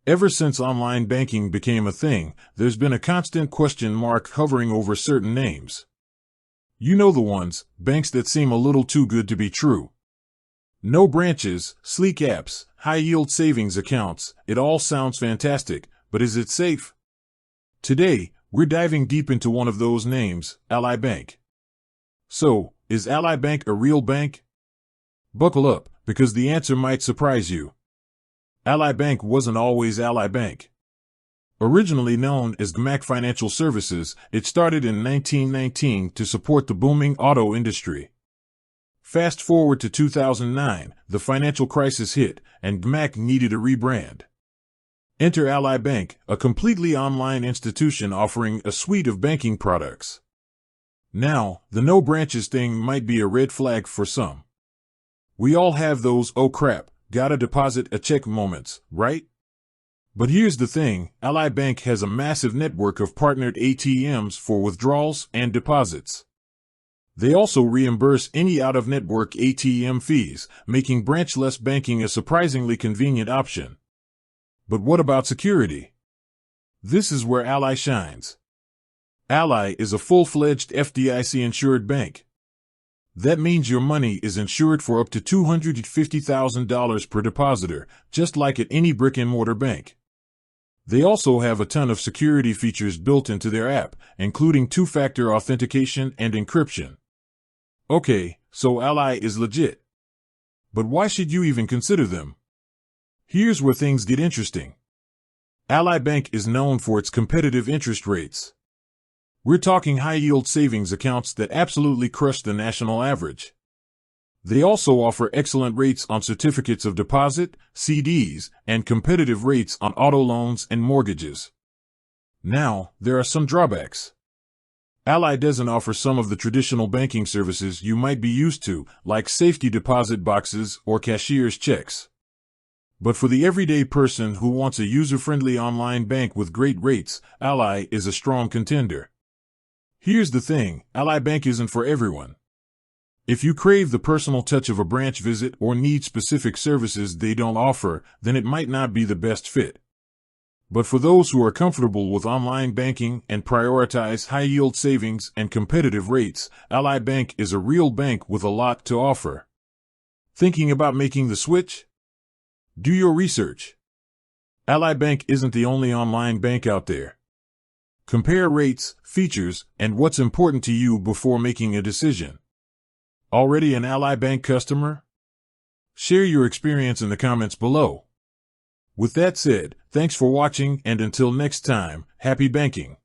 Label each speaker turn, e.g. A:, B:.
A: Ever since online banking became a thing, there's been a constant question mark hovering over certain names. You know the ones, banks that seem a little too good to be true. No branches, sleek apps, high-yield savings accounts, it all sounds fantastic, but is it safe? Today, we're diving deep into one of those names, Ally Bank. So, is Ally Bank a real bank? Buckle up, because the answer might surprise you. Ally Bank wasn't always Ally Bank. Originally known as GMAC Financial Services, it started in 1919 to support the booming auto industry. Fast forward to 2009, the financial crisis hit, and GMAC needed a rebrand. Enter Ally Bank, a completely online institution offering a suite of banking products. Now, the no branches thing might be a red flag for some. We all have those "oh crap, gotta deposit a check" moments, right? But here's the thing, Ally Bank has a massive network of partnered ATMs for withdrawals and deposits. They also reimburse any out-of-network ATM fees, making branchless banking a surprisingly convenient option. But what about security? This is where Ally shines. Ally is a full-fledged FDIC-insured bank. That means your money is insured for up to $250,000 per depositor, just like at any brick-and-mortar bank. They also have a ton of security features built into their app, including two-factor authentication and encryption. Okay, so Ally is legit. But why should you even consider them? Here's where things get interesting. Ally Bank is known for its competitive interest rates. We're talking high-yield savings accounts that absolutely crush the national average. They also offer excellent rates on certificates of deposit, CDs, and competitive rates on auto loans and mortgages. Now, there are some drawbacks. Ally doesn't offer some of the traditional banking services you might be used to, like safety deposit boxes or cashier's checks. But for the everyday person who wants a user-friendly online bank with great rates, Ally is a strong contender. Here's the thing, Ally Bank isn't for everyone. If you crave the personal touch of a branch visit or need specific services they don't offer, then it might not be the best fit. But for those who are comfortable with online banking and prioritize high-yield savings and competitive rates, Ally Bank is a real bank with a lot to offer. Thinking about making the switch? Do your research. Ally Bank isn't the only online bank out there. Compare rates, features, and what's important to you before making a decision. Already an Ally Bank customer? Share your experience in the comments below. With that said, thanks for watching, and until next time, happy banking.